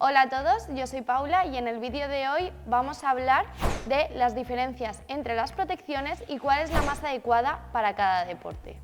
Hola a todos, yo soy Paula y en el vídeo de hoy vamos a hablar de las diferencias entre las protecciones y cuál es la más adecuada para cada deporte.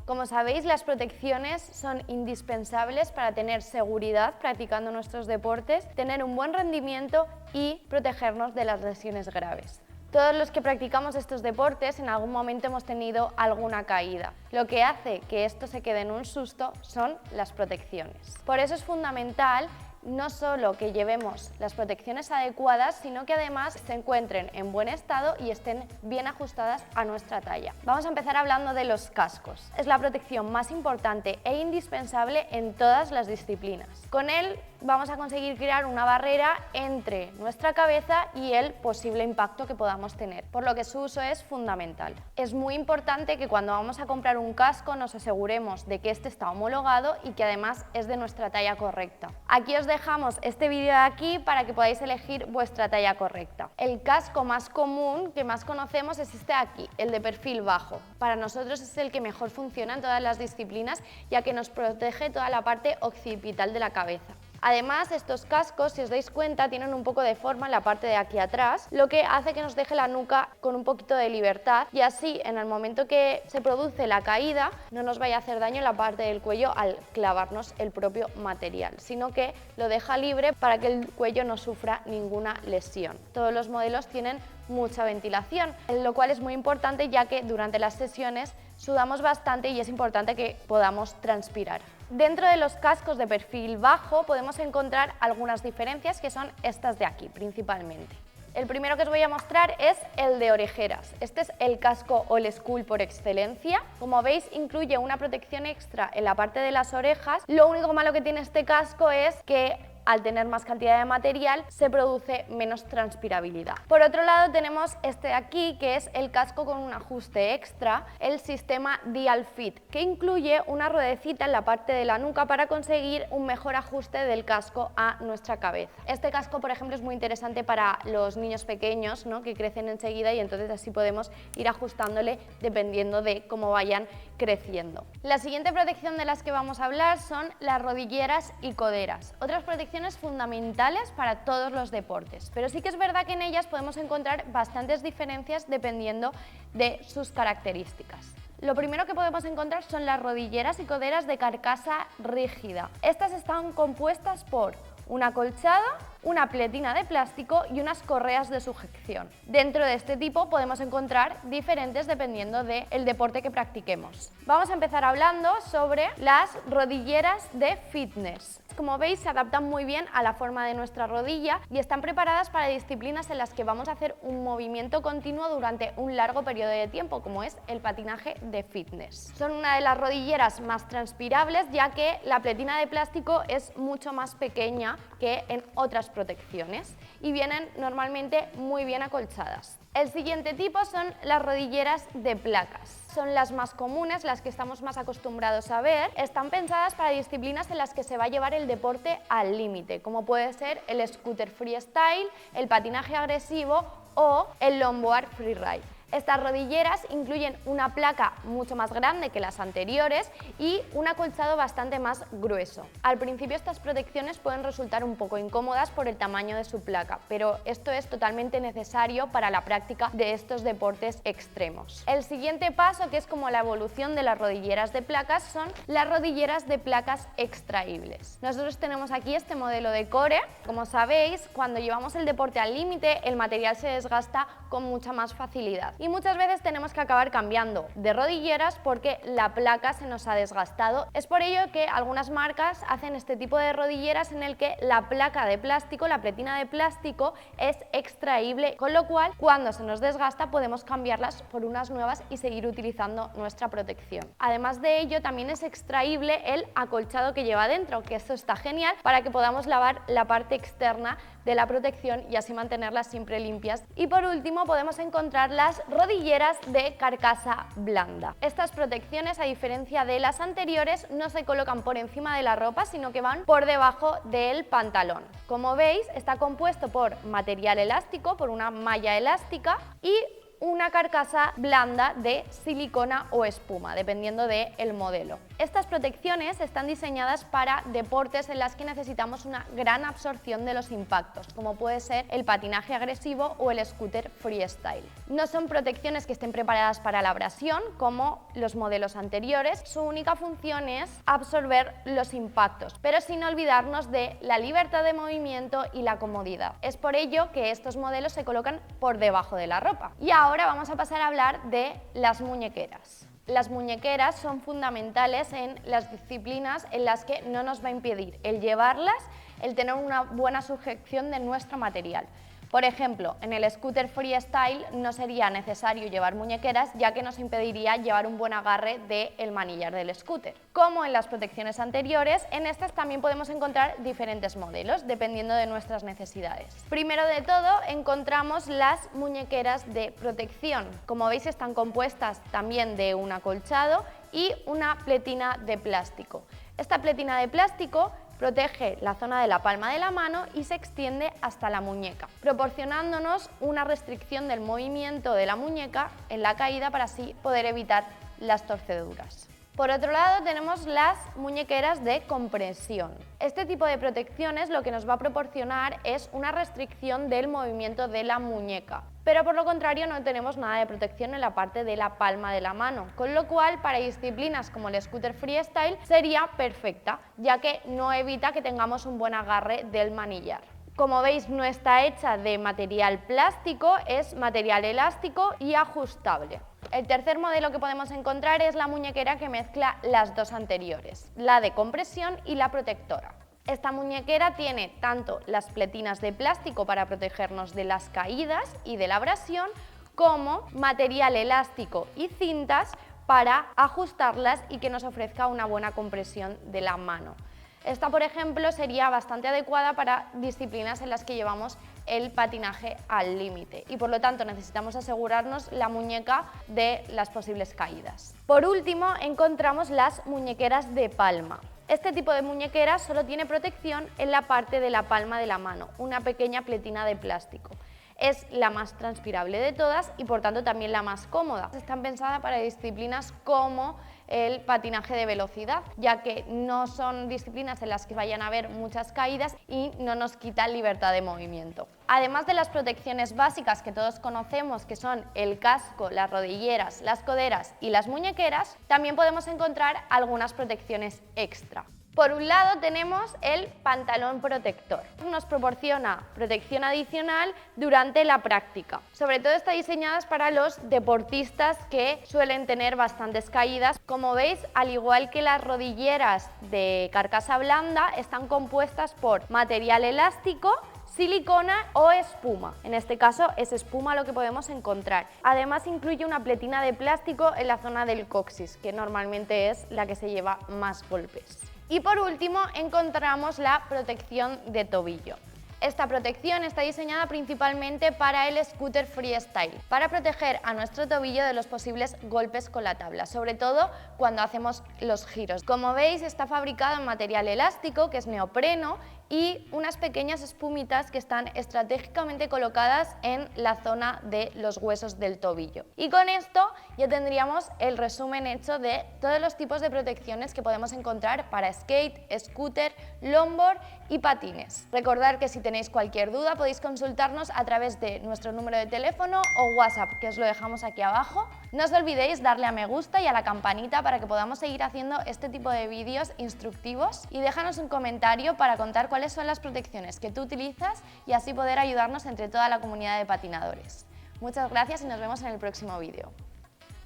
Como sabéis, las protecciones son indispensables para tener seguridad practicando nuestros deportes, tener un buen rendimiento y protegernos de las lesiones graves. Todos los que practicamos estos deportes en algún momento hemos tenido alguna caída. Lo que hace que esto se quede en un susto son las protecciones. Por eso es fundamental no solo que llevemos las protecciones adecuadas, sino que además se encuentren en buen estado y estén bien ajustadas a nuestra talla. Vamos a empezar hablando de los cascos. Es la protección más importante e indispensable en todas las disciplinas. Con él vamos a conseguir crear una barrera entre nuestra cabeza y el posible impacto que podamos tener, por lo que su uso es fundamental. Es muy importante que cuando vamos a comprar un casco nos aseguremos de que este está homologado y que además es de nuestra talla correcta. Aquí os dejamos este vídeo de aquí para que podáis elegir vuestra talla correcta. El casco más común que más conocemos es este de aquí, el de perfil bajo. Para nosotros es el que mejor funciona en todas las disciplinas, ya que nos protege toda la parte occipital de la cabeza. Además, estos cascos, si os dais cuenta, tienen un poco de forma en la parte de aquí atrás, lo que hace que nos deje la nuca con un poquito de libertad y así, en el momento que se produce la caída, no nos vaya a hacer daño en la parte del cuello al clavarnos el propio material, sino que lo deja libre para que el cuello no sufra ninguna lesión. Todos los modelos tienen mucha ventilación, lo cual es muy importante ya que durante las sesiones sudamos bastante y es importante que podamos transpirar. Dentro de los cascos de perfil bajo podemos encontrar algunas diferencias que son estas de aquí principalmente. El primero que os voy a mostrar es el de orejeras. Este es el casco old school por excelencia. Como veis, incluye una protección extra en la parte de las orejas. Lo único malo que tiene este casco es que al tener más cantidad de material se produce menos transpirabilidad. Por otro lado tenemos este de aquí, que es el casco con un ajuste extra, el sistema Dial Fit, que incluye una ruedecita en la parte de la nuca para conseguir un mejor ajuste del casco a nuestra cabeza. Este casco, por ejemplo, es muy interesante para los niños pequeños, ¿no?, que crecen enseguida y entonces así podemos ir ajustándole dependiendo de cómo vayan creciendo. La siguiente protección de las que vamos a hablar son las rodilleras y coderas. Otras protecciones fundamentales para todos los deportes, pero sí que es verdad que en ellas podemos encontrar bastantes diferencias dependiendo de sus características. Lo primero que podemos encontrar son las rodilleras y coderas de carcasa rígida. Estas están compuestas por un acolchado, una pletina de plástico y unas correas de sujeción. Dentro de este tipo podemos encontrar diferentes dependiendo del deporte que practiquemos. Vamos a empezar hablando sobre las rodilleras de fitness. Como veis, se adaptan muy bien a la forma de nuestra rodilla y están preparadas para disciplinas en las que vamos a hacer un movimiento continuo durante un largo periodo de tiempo, como es el patinaje de fitness. Son una de las rodilleras más transpirables, ya que la pletina de plástico es mucho más pequeña que en otras protecciones y vienen normalmente muy bien acolchadas. El siguiente tipo son las rodilleras de placas. Son las más comunes, las que estamos más acostumbrados a ver. Están pensadas para disciplinas en las que se va a llevar el deporte al límite, como puede ser el scooter freestyle, el patinaje agresivo o el longboard freeride. Estas rodilleras incluyen una placa mucho más grande que las anteriores y un acolchado bastante más grueso. Al principio estas protecciones pueden resultar un poco incómodas por el tamaño de su placa, pero esto es totalmente necesario para la práctica de estos deportes extremos. El siguiente paso, que es como la evolución de las rodilleras de placas, son las rodilleras de placas extraíbles. Nosotros tenemos aquí este modelo de Core. Como sabéis, cuando llevamos el deporte al límite, el material se desgasta con mucha más facilidad. Y muchas veces tenemos que acabar cambiando de rodilleras porque la placa se nos ha desgastado. Es por ello que algunas marcas hacen este tipo de rodilleras en el que la placa de plástico, la pletina de plástico, es extraíble, con lo cual cuando se nos desgasta podemos cambiarlas por unas nuevas y seguir utilizando nuestra protección. Además de ello, también es extraíble el acolchado que lleva dentro, que esto está genial para que podamos lavar la parte externa de la protección y así mantenerlas siempre limpias. Y por último podemos encontrar las rodilleras de carcasa blanda. Estas protecciones, a diferencia de las anteriores, no se colocan por encima de la ropa, sino que van por debajo del pantalón. Como veis, está compuesto por material elástico, por una malla elástica y una carcasa blanda de silicona o espuma, dependiendo del modelo. Estas protecciones están diseñadas para deportes en los que necesitamos una gran absorción de los impactos, como puede ser el patinaje agresivo o el scooter freestyle. No son protecciones que estén preparadas para la abrasión, como los modelos anteriores. Su única función es absorber los impactos, pero sin olvidarnos de la libertad de movimiento y la comodidad. Es por ello que estos modelos se colocan por debajo de la ropa. Y ahora vamos a pasar a hablar de las muñequeras. Las muñequeras son fundamentales en las disciplinas en las que no nos va a impedir el llevarlas, el tener una buena sujeción de nuestro material. Por ejemplo, en el scooter freestyle no sería necesario llevar muñequeras, ya que nos impediría llevar un buen agarre del manillar del scooter. Como en las protecciones anteriores, en estas también podemos encontrar diferentes modelos, dependiendo de nuestras necesidades. Primero de todo, encontramos las muñequeras de protección. Como veis, están compuestas también de un acolchado y una pletina de plástico. Esta pletina de plástico protege la zona de la palma de la mano y se extiende hasta la muñeca, proporcionándonos una restricción del movimiento de la muñeca en la caída para así poder evitar las torceduras. Por otro lado, tenemos las muñequeras de compresión. Este tipo de protecciones lo que nos va a proporcionar es una restricción del movimiento de la muñeca, pero por lo contrario no tenemos nada de protección en la parte de la palma de la mano, con lo cual para disciplinas como el scooter freestyle sería perfecta, ya que no evita que tengamos un buen agarre del manillar. Como veis, no está hecha de material plástico, es material elástico y ajustable. El tercer modelo que podemos encontrar es la muñequera que mezcla las dos anteriores, la de compresión y la protectora. Esta muñequera tiene tanto las pletinas de plástico para protegernos de las caídas y de la abrasión, como material elástico y cintas para ajustarlas y que nos ofrezca una buena compresión de la mano. Esta, por ejemplo, sería bastante adecuada para disciplinas en las que llevamos el patinaje al límite y por lo tanto necesitamos asegurarnos la muñeca de las posibles caídas. Por último, encontramos las muñequeras de palma. Este tipo de muñequera solo tiene protección en la parte de la palma de la mano, una pequeña pletina de plástico. Es la más transpirable de todas y por tanto también la más cómoda. Están pensadas para disciplinas como el patinaje de velocidad, ya que no son disciplinas en las que vayan a haber muchas caídas y no nos quita libertad de movimiento. Además de las protecciones básicas que todos conocemos, que son el casco, las rodilleras, las coderas y las muñequeras, también podemos encontrar algunas protecciones extra. Por un lado tenemos el pantalón protector. Nos proporciona protección adicional durante la práctica. Sobre todo está diseñado para los deportistas que suelen tener bastantes caídas. Como veis, al igual que las rodilleras de carcasa blanda, están compuestas por material elástico, silicona o espuma. En este caso es espuma lo que podemos encontrar. Además incluye una pletina de plástico en la zona del coxis, que normalmente es la que se lleva más golpes. Y por último encontramos la protección de tobillo. Esta protección está diseñada principalmente para el scooter freestyle, para proteger a nuestro tobillo de los posibles golpes con la tabla, sobre todo cuando hacemos los giros. Como veis, está fabricado en material elástico, que es neopreno, y unas pequeñas espumitas que están estratégicamente colocadas en la zona de los huesos del tobillo. Y con esto ya tendríamos el resumen hecho de todos los tipos de protecciones que podemos encontrar para skate, scooter, longboard y patines. Recordad que si tenéis cualquier duda podéis consultarnos a través de nuestro número de teléfono o WhatsApp, que os lo dejamos aquí abajo. No os olvidéis darle a me gusta y a la campanita para que podamos seguir haciendo este tipo de vídeos instructivos, y déjanos un comentario para contar cuáles son las protecciones que tú utilizas y así poder ayudarnos entre toda la comunidad de patinadores. Muchas gracias y nos vemos en el próximo vídeo.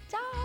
¡Chao!